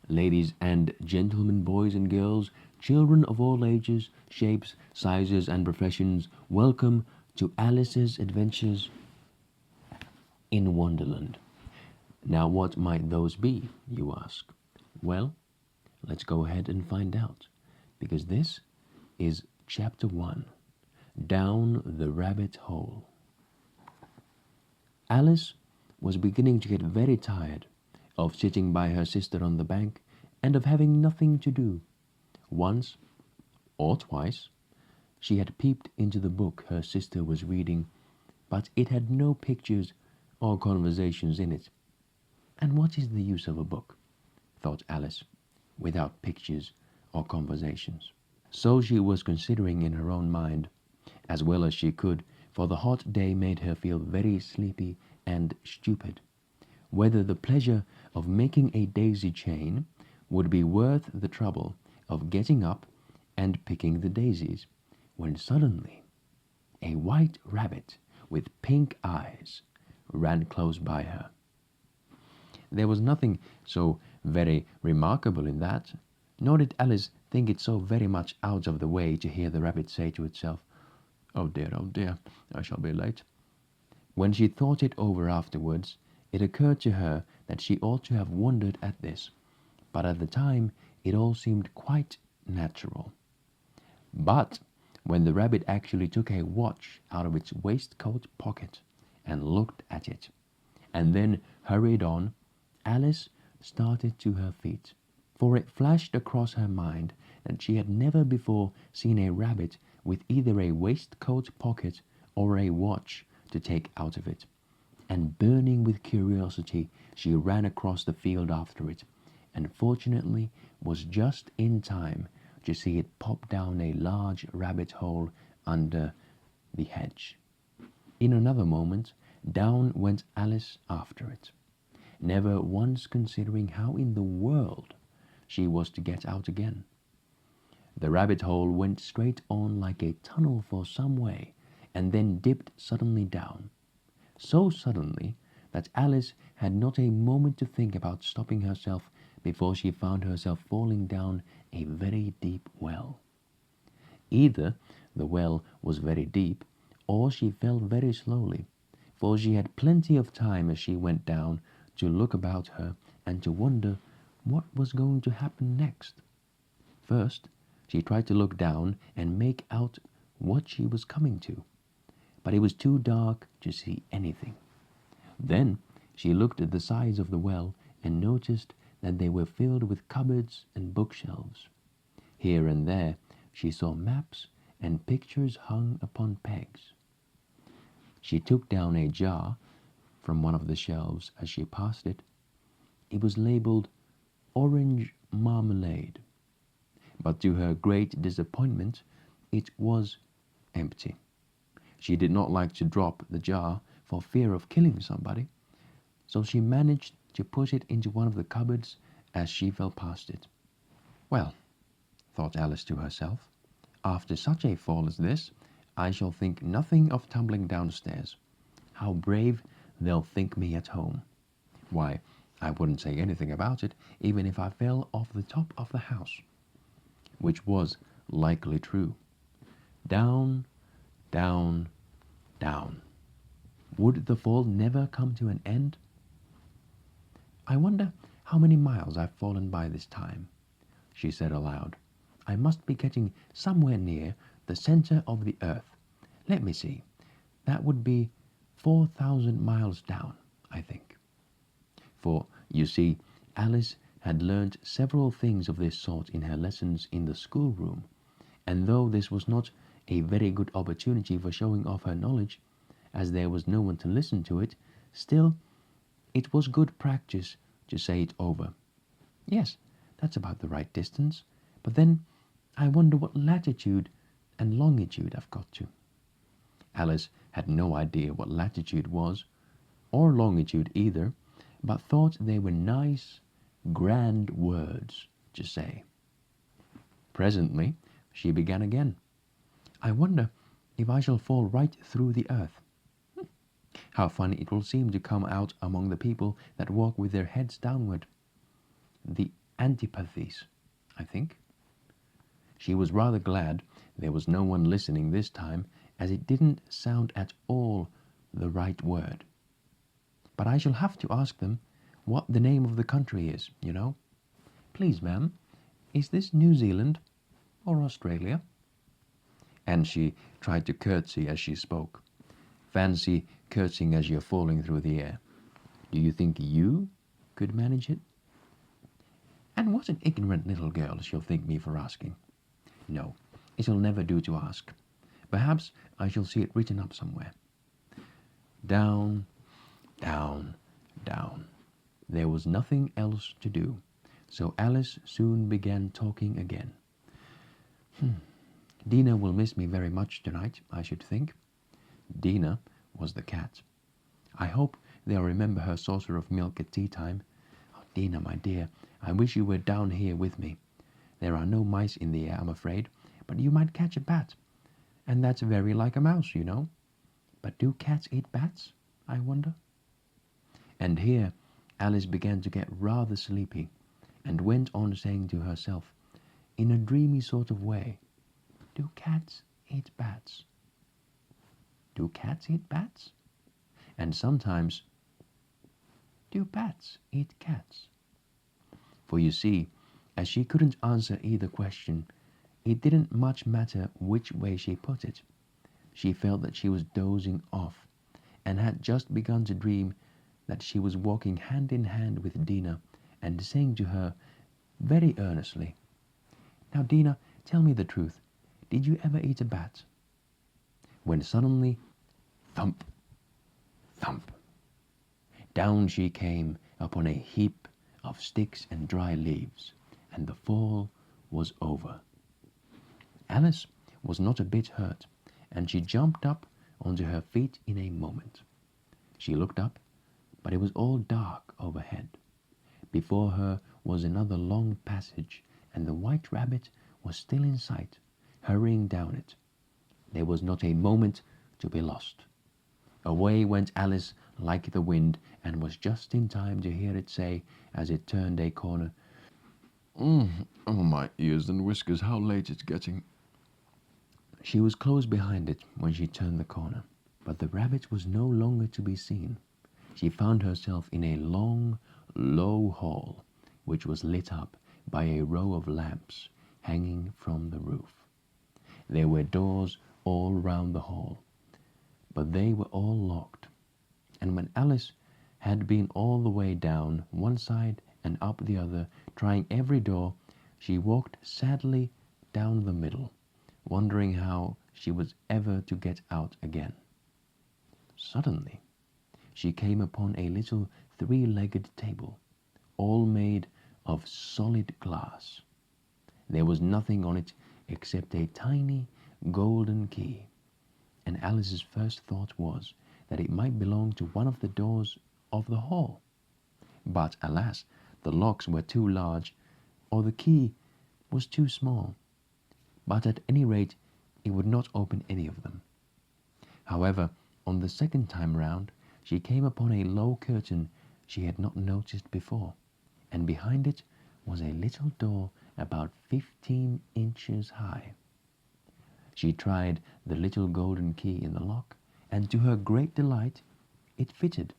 Ladies and gentlemen, boys and girls, children of all ages, shapes, sizes, and professions, welcome to Alice's Adventures in Wonderland. Now, what might those be, you ask? Well, let's go ahead and find out, because this is Chapter 1, Down the Rabbit Hole. Alice was beginning to get very tired of sitting by her sister on the bank and of having nothing to do. Once or twice she had peeped into the book her sister was reading, but it had no pictures or conversations in it. And what is the use of a book, thought Alice, without pictures or conversations? So she was considering in her own mind, as well as she could, for the hot day made her feel very sleepy and stupid, whether the pleasure of making a daisy chain would be worth the trouble of getting up and picking the daisies, when suddenly a white rabbit with pink eyes ran close by her. There was nothing so very remarkable in that, nor did Alice think it so very much out of the way to hear the rabbit say to itself, oh dear, I shall be late." When she thought it over afterwards, it occurred to her that she ought to have wondered at this, but at the time it all seemed quite natural. But when the rabbit actually took a watch out of its waistcoat pocket and looked at it, and then hurried on, Alice started to her feet, for it flashed across her mind that she had never before seen a rabbit with either a waistcoat pocket or a watch to take out of it. And burning with curiosity, she ran across the field after it, and fortunately was just in time to see it pop down a large rabbit hole under the hedge. In another moment, down went Alice after it, never once considering how in the world she was to get out again. The rabbit hole went straight on like a tunnel for some way, and then dipped suddenly down, so suddenly that Alice had not a moment to think about stopping herself before she found herself falling down a very deep well. Either the well was very deep, or she fell very slowly, for she had plenty of time as she went down to look about her and to wonder what was going to happen next. First, she tried to look down and make out what she was coming to, but it was too dark to see anything. Then she looked at the sides of the well and noticed that they were filled with cupboards and bookshelves. Here and there she saw maps and pictures hung upon pegs. She took down a jar from one of the shelves as she passed it. It was labeled orange marmalade, but to her great disappointment it was empty. She did not like to drop the jar for fear of killing somebody, so she managed to push it into one of the cupboards as she fell past it. Well, thought Alice to herself, after such a fall as this, I shall think nothing of tumbling downstairs. How brave they'll think me at home. Why, I wouldn't say anything about it, even if I fell off the top of the house. Which was likely true. Down, down, down. Would the fall never come to an end? I wonder how many miles I've fallen by this time, she said aloud. I must be getting somewhere near the center of the earth. Let me see. That would be 4,000 miles down, I think. For, you see, Alice had learnt several things of this sort in her lessons in the schoolroom, and though this was not a very good opportunity for showing off her knowledge, as there was no one to listen to it, still it was good practice to say it over. Yes, that's about the right distance, but then I wonder what latitude and longitude I've got to. Alice had no idea what latitude was, or longitude either, but thought they were nice, grand words to say. Presently she began again. I wonder if I shall fall right through the earth. How funny it will seem to come out among the people that walk with their heads downward. The antipathies, I think. She was rather glad there was no one listening this time, as it didn't sound at all the right word. But I shall have to ask them what the name of the country is, you know. Please, ma'am, is this New Zealand or Australia? And she tried to curtsy as she spoke. Fancy curtsying as you're falling through the air. Do you think you could manage it? And what an ignorant little girl she'll think me for asking. No, it'll never do to ask. Perhaps I shall see it written up somewhere. Down, down, down. There was nothing else to do, so Alice soon began talking again. Dina will miss me very much tonight, I should think. Dina was the cat. I hope they'll remember her saucer of milk at tea time. Oh, Dina, my dear, I wish you were down here with me. There are no mice in the air, I'm afraid, but you might catch a bat. And that's very like a mouse, you know. But do cats eat bats, I wonder? And here Alice began to get rather sleepy, and went on saying to herself, in a dreamy sort of way, do cats eat bats? Do cats eat bats? And sometimes, do bats eat cats? For you see, as she couldn't answer either question, it didn't much matter which way she put it. She felt that she was dozing off, and had just begun to dream that she was walking hand in hand with Dina, and saying to her very earnestly, now Dina, tell me the truth, did you ever eat a bat? When suddenly, thump, thump, down she came upon a heap of sticks and dry leaves, and the fall was over. Alice was not a bit hurt, and she jumped up onto her feet in a moment. She looked up, but it was all dark overhead. Before her was another long passage, and the white rabbit was still in sight, hurrying down it. There was not a moment to be lost. Away went Alice like the wind, and was just in time to hear it say, as it turned a corner, Oh, my ears and whiskers, how late it's getting. She was close behind it when she turned the corner, but the rabbit was no longer to be seen. She found herself in a long, low hall, which was lit up by a row of lamps hanging from the roof. There were doors all round the hall, but they were all locked. And when Alice had been all the way down one side and up the other, trying every door, she walked sadly down the middle, wondering how she was ever to get out again. Suddenly, she came upon a little three-legged table, all made of solid glass. There was nothing on it except a tiny golden key, and Alice's first thought was that it might belong to one of the doors of the hall. But alas, the locks were too large, or the key was too small. But at any rate, it would not open any of them. However, on the second time round, she came upon a low curtain she had not noticed before, and behind it was a little door about 15 inches high. She tried the little golden key in the lock, and to her great delight, it fitted.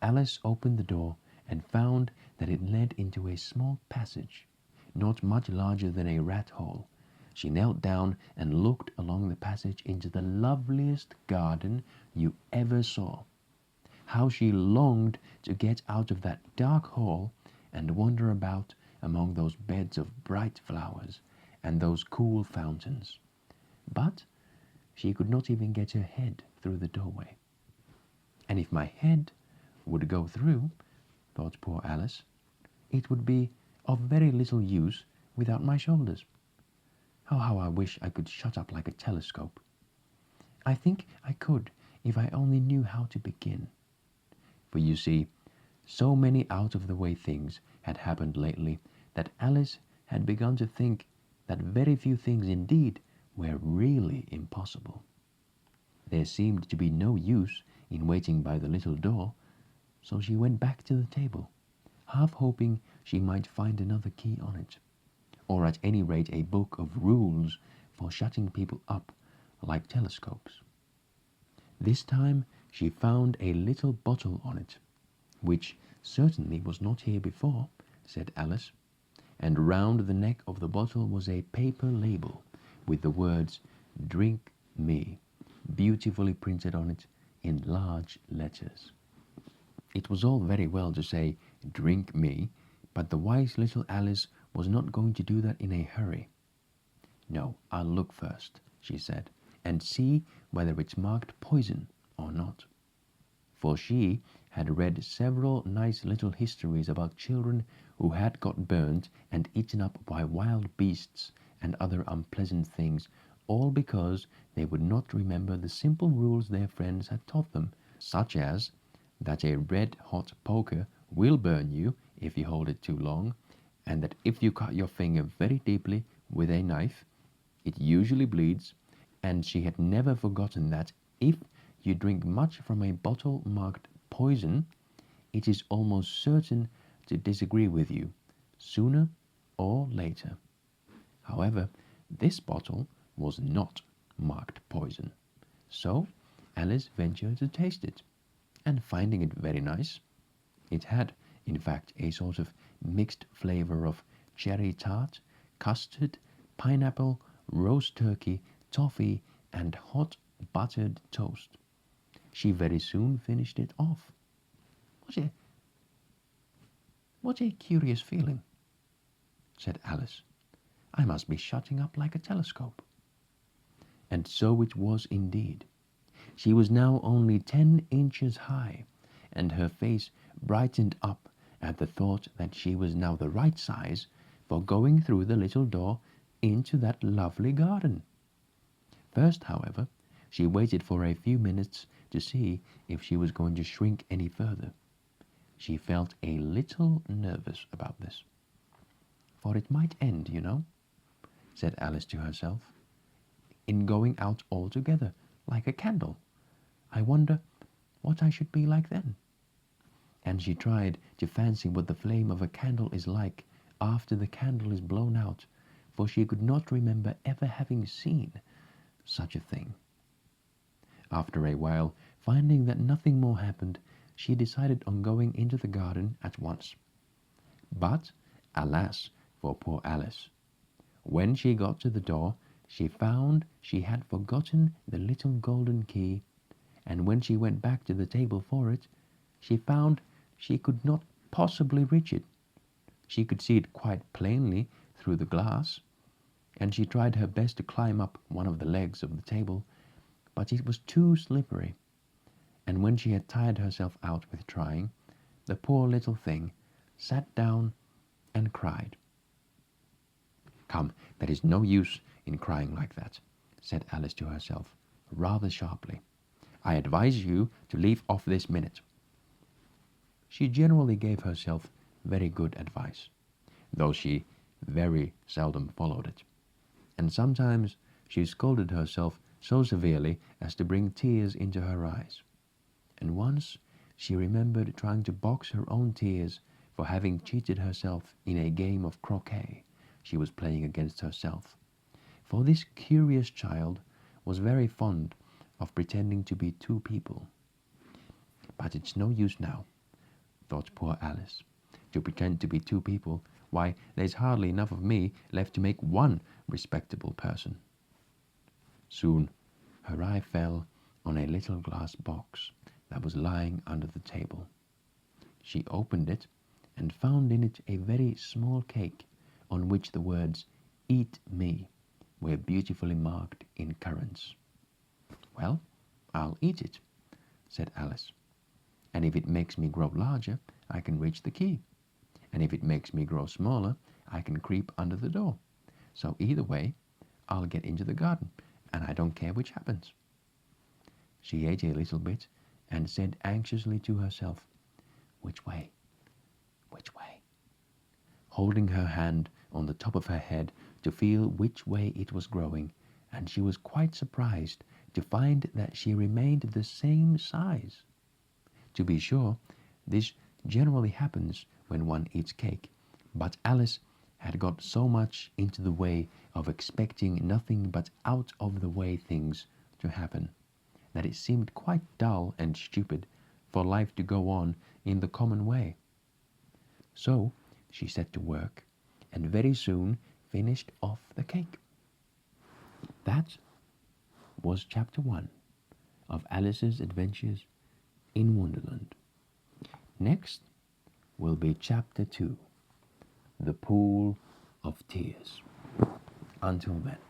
Alice opened the door and found that it led into a small passage, not much larger than a rat hole. She knelt down and looked along the passage into the loveliest garden you ever saw. How she longed to get out of that dark hall and wander about among those beds of bright flowers and those cool fountains. But she could not even get her head through the doorway. And if my head would go through, thought poor Alice, it would be of very little use without my shoulders. Oh, how I wish I could shut up like a telescope. I think I could if I only knew how to begin. For you see, so many out-of-the-way things had happened lately that Alice had begun to think that very few things indeed were really impossible. There seemed to be no use in waiting by the little door, so she went back to the table, half hoping she might find another key on it, or at any rate a book of rules for shutting people up like telescopes. This time she found a little bottle on it, which certainly was not here before, said Alice, and round the neck of the bottle was a paper label with the words "Drink me" beautifully printed on it in large letters. It was all very well to say "Drink me," but the wise little Alice was not going to do that in a hurry. "No, I'll look first," she said, "and see whether it's marked poison or not." For she had read several nice little histories about children who had got burnt and eaten up by wild beasts and other unpleasant things, all because they would not remember the simple rules their friends had taught them, such as that a red-hot poker will burn you if you hold it too long, and that if you cut your finger very deeply with a knife, it usually bleeds, and she had never forgotten that if you drink much from a bottle marked poison, it is almost certain to disagree with you, sooner or later. However, this bottle was not marked poison, so Alice ventured to taste it, and finding it very nice, it had, in fact, a sort of mixed flavor of cherry tart, custard, pineapple, roast turkey, toffee, and hot buttered toast. She very soon finished it off. What a curious feeling, said Alice. I must be shutting up like a telescope. And so it was indeed. She was now only 10 inches high, and her face brightened up at the thought that she was now the right size for going through the little door into that lovely garden. First, however, she waited for a few minutes to see if she was going to shrink any further. She felt a little nervous about this. For it might end, you know, said Alice to herself, in going out altogether, like a candle. I wonder what I should be like then. And she tried to fancy what the flame of a candle is like after the candle is blown out, for she could not remember ever having seen such a thing. After a while, finding that nothing more happened, she decided on going into the garden at once. But, alas for poor Alice, when she got to the door, she found she had forgotten the little golden key, and when she went back to the table for it, she found she could not possibly reach it. She could see it quite plainly through the glass, and she tried her best to climb up one of the legs of the table, but it was too slippery, and when she had tired herself out with trying, the poor little thing sat down and cried. Come, there is no use in crying like that, said Alice to herself, rather sharply. I advise you to leave off this minute. She generally gave herself very good advice, though she very seldom followed it, and sometimes she scolded herself so severely as to bring tears into her eyes. And once she remembered trying to box her own tears for having cheated herself in a game of croquet she was playing against herself. For this curious child was very fond of pretending to be two people. But it's no use now, thought poor Alice, to pretend to be two people. Why, there's hardly enough of me left to make one respectable person. Soon her eye fell on a little glass box that was lying under the table. She opened it and found in it a very small cake on which the words "Eat me" were beautifully marked in currants. Well, I'll eat it, said Alice, and if it makes me grow larger, I can reach the key, and if it makes me grow smaller, I can creep under the door. So either way, I'll get into the garden, and I don't care which happens. She ate a little bit and said anxiously to herself, Which way? Which way? Holding her hand on the top of her head to feel which way it was growing, and she was quite surprised to find that she remained the same size. To be sure, this generally happens when one eats cake, but Alice had got so much into the way of expecting nothing but out-of-the-way things to happen that it seemed quite dull and stupid for life to go on in the common way. So she set to work and very soon finished off the cake. That was chapter 1 of Alice's Adventures in Wonderland. Next will be chapter 2, The Pool of Tears. Until then.